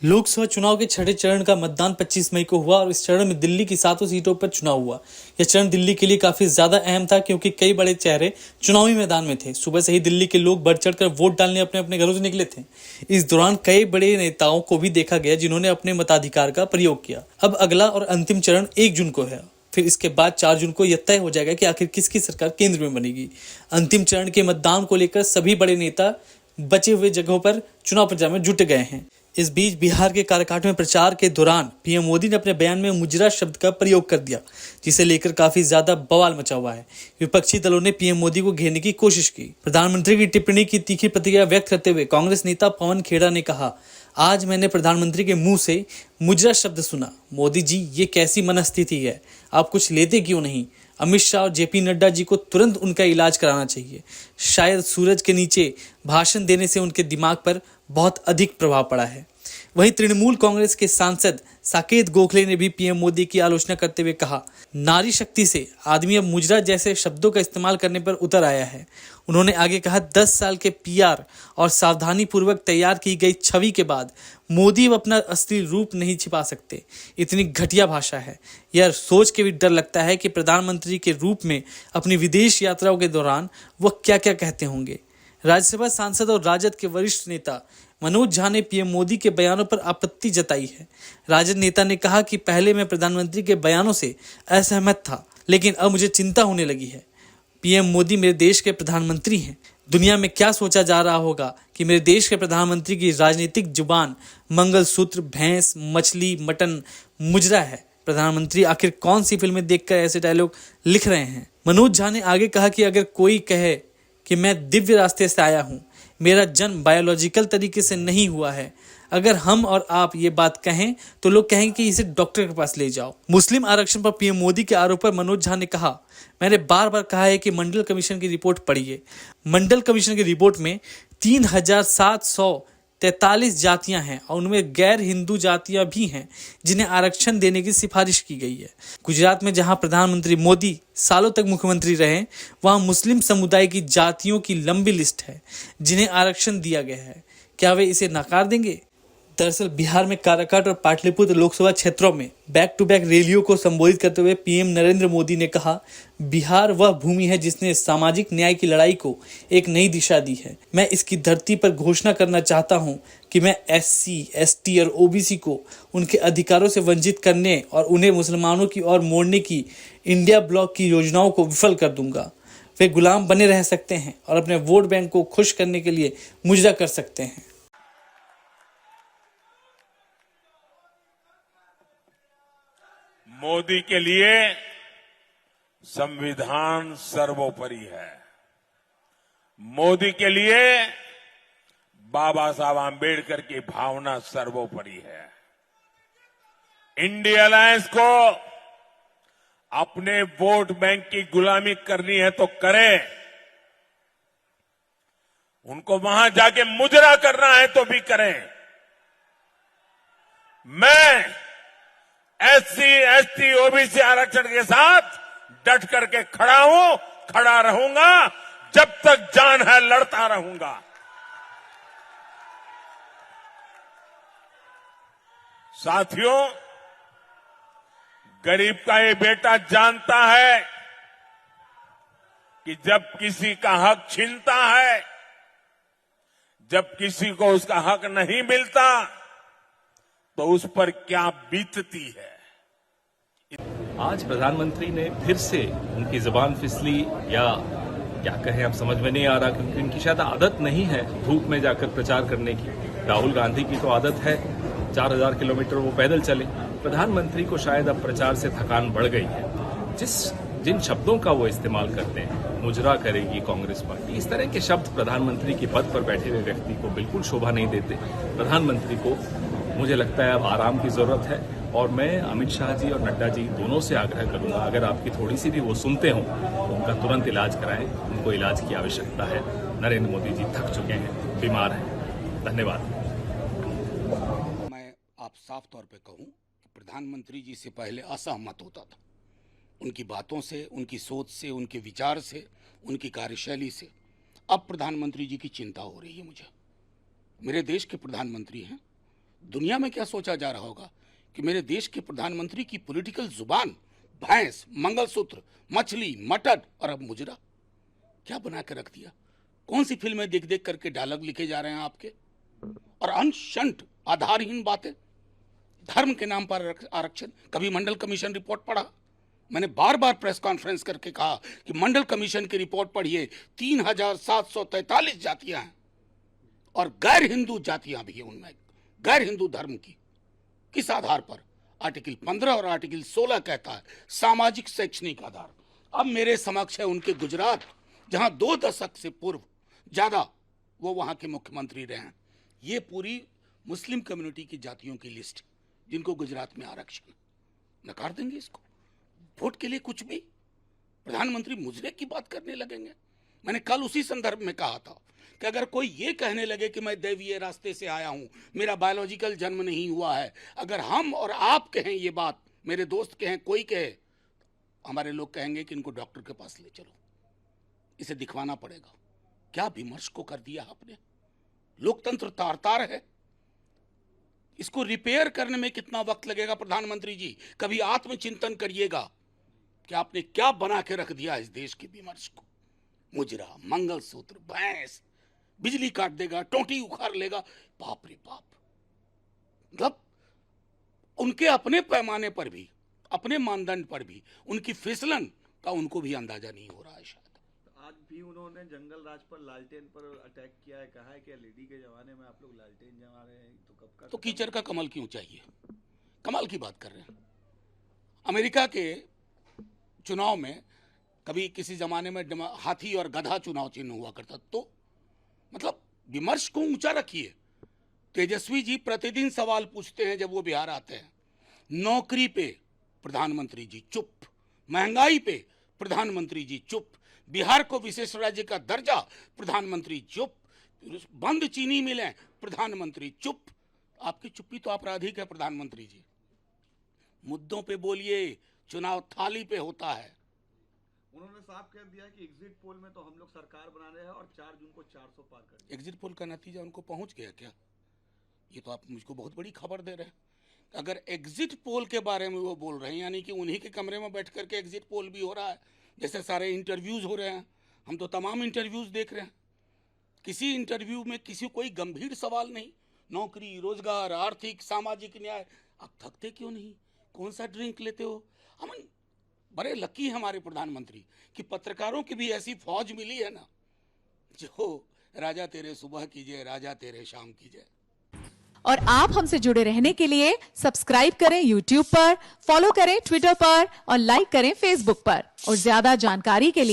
लोकसभा चुनाव के छठे चरण का मतदान 25 मई को हुआ और इस चरण में दिल्ली की 7 सीटों पर चुनाव हुआ। यह चरण दिल्ली के लिए काफी ज्यादा अहम था क्योंकि कई बड़े चेहरे चुनावी मैदान में थे। सुबह से ही दिल्ली के लोग बढ़ चढ़कर वोट डालने अपने अपने घरों से निकले थे। इस दौरान कई बड़े नेताओं को भी देखा गया जिन्होंने अपने मताधिकार का प्रयोग किया। अब अगला और अंतिम चरण 1 जून को है। फिर इसके बाद 4 जून को यह तय हो जाएगा कि आखिर किसकी सरकार केंद्र में बनेगी। अंतिम चरण के मतदान को लेकर सभी बड़े नेता बचे हुए जगहों पर चुनाव प्रचार में जुट गए हैं। इस बीच बिहार के काराकाट में प्रचार के दौरान पीएम मोदी ने अपने बयान में मुजरा शब्द का प्रयोग कर दिया, जिसे लेकर काफी ज्यादा बवाल मचा हुआ है। विपक्षी दलों ने पीएम मोदी को घेरने की कोशिश की। प्रधानमंत्री की टिप्पणी की तीखी प्रतिक्रिया व्यक्त करते हुए कांग्रेस नेता पवन खेड़ा ने कहा, आज मैंने प्रधानमंत्री के मुंह से मुजरा शब्द सुना। मोदी जी, ये कैसी मनस्थिति है? आप कुछ लेते क्यों नहीं? अमित शाह और जेपी नड्डा जी को तुरंत उनका इलाज कराना चाहिए। शायद सूरज के नीचे भाषण देने से उनके दिमाग पर बहुत अधिक प्रभाव पड़ा है। वहीं तृणमूल कांग्रेस के सांसद साकेत गोखले ने भी पीएम मोदी की आलोचना करते हुए कहा, नारी शक्ति से आदमी अब मुजरा जैसे शब्दों का इस्तेमाल करने पर उतर आया है। उन्होंने आगे कहा, 10 साल के पीआर और सावधानी पूर्वक तैयार की गई छवि के बाद मोदी अब अपना असली रूप नहीं छिपा सकते। इतनी घटिया भाषा है। यह सोच के भी डर लगता है कि प्रधानमंत्री के रूप में अपनी विदेश यात्राओं के दौरान वह क्या क्या कहते होंगे। राज्यसभा सांसद और राजद के वरिष्ठ नेता मनोज झा ने पीएम मोदी के बयानों पर आपत्ति जताई है। राजद नेता ने कहा कि पहले मैं प्रधानमंत्री के बयानों से असहमत था, लेकिन अब मुझे चिंता होने लगी है। पीएम मोदी मेरे देश के प्रधानमंत्री हैं। दुनिया में क्या सोचा जा रहा होगा कि मेरे देश के प्रधानमंत्री की राजनीतिक जुबान मंगलसूत्र, भैंस, मछली, मटन, मुजरा है। प्रधानमंत्री आखिर कौन सी फिल्में देखकर ऐसे डायलॉग लिख रहे हैं? मनोज झा ने आगे कहा कि अगर कोई कहे कि मैं दिव्य रास्ते से आया हूं, मेरा जन्म बायोलॉजिकल तरीके से नहीं हुआ है, अगर हम और आप ये बात कहें तो लोग कहेंगे कि इसे डॉक्टर के पास ले जाओ। मुस्लिम आरक्षण पर पीएम मोदी के आरोप पर मनोज झा ने कहा, मैंने बार बार कहा है कि मंडल कमीशन की रिपोर्ट पढ़िए। मंडल कमीशन की रिपोर्ट में 3743 जातियां हैं और उनमें गैर हिंदू जातियां भी हैं जिन्हें आरक्षण देने की सिफारिश की गई है। गुजरात में जहां प्रधानमंत्री मोदी सालों तक मुख्यमंत्री रहे, वहां मुस्लिम समुदाय की जातियों की लंबी लिस्ट है जिन्हें आरक्षण दिया गया है। क्या वे इसे नकार देंगे? दरअसल बिहार में काराकाट और पाटलिपुत्र लोकसभा क्षेत्रों में बैक टू बैक रैलियों को संबोधित करते हुए पीएम नरेंद्र मोदी ने कहा, बिहार वह भूमि है जिसने सामाजिक न्याय की लड़ाई को एक नई दिशा दी है। मैं इसकी धरती पर घोषणा करना चाहता हूं कि मैं एससी, एसटी और ओबीसी को उनके अधिकारों से वंचित करने और उन्हें मुसलमानों की ओर मोड़ने की इंडिया ब्लॉक की योजनाओं को विफल कर दूंगा। वे गुलाम बने रह सकते हैं और अपने वोट बैंक को खुश करने के लिए मुजरा कर सकते हैं। मोदी के लिए संविधान सर्वोपरि है। मोदी के लिए बाबा साहब आंबेडकर की भावना सर्वोपरि है। इंडिया अलायंस को अपने वोट बैंक की गुलामी करनी है तो करें, उनको वहां जाके मुजरा करना है तो भी करें। मैं एससी, एसटी, ओबीसी आरक्षण के साथ डट करके खड़ा हूं, खड़ा रहूंगा, जब तक जान है लड़ता रहूंगा। साथियों, गरीब का ये बेटा जानता है कि जब किसी का हक छीनता है, जब किसी को उसका हक नहीं मिलता तो उस पर क्या बीतती है। आज प्रधानमंत्री ने फिर से उनकी जुबान फिसली या क्या कहें अब समझ में नहीं आ रहा, क्योंकि उनकी शायद आदत नहीं है धूप में जाकर प्रचार करने की। राहुल गांधी की तो आदत है 4000 किलोमीटर वो पैदल चले। प्रधानमंत्री को शायद अब प्रचार से थकान बढ़ गई है। जिन शब्दों का वो इस्तेमाल करते हैं, मुजरा करेगी कांग्रेस पार्टी, इस तरह के शब्द प्रधानमंत्री के पद पर बैठे हुए व्यक्ति को बिल्कुल शोभा नहीं देते। प्रधानमंत्री को मुझे लगता है अब आराम की जरूरत है और मैं अमित शाह जी और नड्डा जी दोनों से आग्रह करूंगा, अगर आपकी थोड़ी सी भी वो सुनते हों तो उनका तुरंत इलाज कराएं। उनको इलाज की आवश्यकता है। नरेंद्र मोदी जी थक चुके हैं, बीमार हैं। धन्यवाद। मैं आप साफ तौर पे कहूं कि प्रधानमंत्री जी से पहले असहमत होता था, उनकी बातों से, उनकी सोच से, उनके विचार से, उनकी कार्यशैली से। अब प्रधानमंत्री जी की चिंता हो रही है मुझे। मेरे देश के प्रधानमंत्री हैं, दुनिया में क्या सोचा जा रहा होगा कि मेरे देश के प्रधानमंत्री की पॉलिटिकल जुबान भैंस, मंगलसूत्र, मछली, मटन और अब मुजरा क्या बना के रख दिया। कौन सी फिल्में देख देख करके डायलॉग लिखे जा रहे हैं आपके, और अनशंट आधारहीन बातें। धर्म के नाम पर आरक्षण। कभी मंडल कमीशन रिपोर्ट पढ़ा? मैंने बार बार प्रेस कॉन्फ्रेंस करके कहा कि मंडल कमीशन की रिपोर्ट पढ़िए। 3743 जातियां हैं और गैर हिंदू जातियां भी हैं उनमें, गैर हिंदू धर्म की। किस आधार पर? आर्टिकल 15 और आर्टिकल 16 कहता है सामाजिक शैक्षणिक आधार। अब मेरे समक्ष है उनके गुजरात, जहां 2 दशक से पूर्व ज्यादा वो वहां के मुख्यमंत्री रहे हैं। ये पूरी मुस्लिम कम्युनिटी की जातियों की लिस्ट जिनको गुजरात में आरक्षण। नकार देंगे इसको? वोट के लिए कुछ भी प्रधानमंत्री मुजरे की बात करने लगेंगे। मैंने कल उसी संदर्भ में कहा था कि अगर कोई ये कहने लगे कि मैं दैवीय रास्ते से आया हूं, मेरा बायोलॉजिकल जन्म नहीं हुआ है, अगर हम और आप कहें ये बात, मेरे दोस्त कहें, कोई कहे, हमारे लोग कहेंगे कि इनको डॉक्टर के पास ले चलो, इसे दिखवाना पड़ेगा। क्या विमर्श को कर दिया आपने? लोकतंत्र तार तार है, इसको रिपेयर करने में कितना वक्त लगेगा? प्रधानमंत्री जी कभी आत्मचिंतन करिएगा कि आपने क्या बना के रख दिया इस देश के विमर्श को। मुजरा, मंगलसूत्र, भैंस, बिजली काट देगा, टोंटी उखाड़ लेगा, बाप रे बाप। मतलब उनके अपने पैमाने पर भी, अपने मानदंड पर भी उनकी फिसलन का उनको भी अंदाजा नहीं हो रहा है शायद। आज भी उन्होंने जंगल राज पर, लालटेन पर अटैक किया है, कहा है कि एलईडी के जमाने में आप लोग लालटेन जमा रहे हैं, तो कब का? तो कीचड़ का कमल क्यों चाहिए? कमाल की बात कर रहे हैं। अमेरिका के चुनाव में कभी किसी जमाने में हाथी और गधा चुनाव चिन्ह हुआ करता। तो मतलब विमर्श को ऊंचा रखिए। तेजस्वी जी प्रतिदिन सवाल पूछते हैं जब वो बिहार आते हैं। नौकरी पे प्रधानमंत्री जी चुप, महंगाई पे प्रधानमंत्री जी चुप, बिहार को विशेष राज्य का दर्जा प्रधानमंत्री चुप, बंद चीनी मिलें प्रधानमंत्री चुप। आपकी चुप्पी तो आपराधिक है प्रधानमंत्री जी। मुद्दों पे बोलिए, चुनाव थाली पे होता है। उन्होंने साफ कह दिया कि एग्जिट पोल में तो हम लोग सरकार बना रहे हैं और 4 जून को 400 पार कर। एग्जिट पोल का नतीजा उनको पहुंच गया क्या? ये तो आप मुझको बहुत बड़ी खबर दे रहे हैं। अगर एग्जिट पोल के बारे में वो बोल रहे हैं, यानी कि उन्हीं के कमरे में बैठ करके एग्जिट पोल भी हो रहा है, जैसे सारे इंटरव्यूज हो रहे हैं। हम तो तमाम इंटरव्यूज देख रहे हैं, किसी इंटरव्यू में किसी कोई गंभीर सवाल नहीं। नौकरी, रोजगार, आर्थिक, सामाजिक न्याय। आप थकते क्यों नहीं? कौन सा ड्रिंक लेते हो? हम बड़े लकी हमारे प्रधानमंत्री कि पत्रकारों की भी ऐसी फौज मिली है ना, जो राजा तेरे सुबह कीजिए, राजा तेरे शाम कीजिए। और आप हमसे जुड़े रहने के लिए सब्सक्राइब करें YouTube पर, फॉलो करें Twitter पर और लाइक करें Facebook पर। और ज्यादा जानकारी के लिए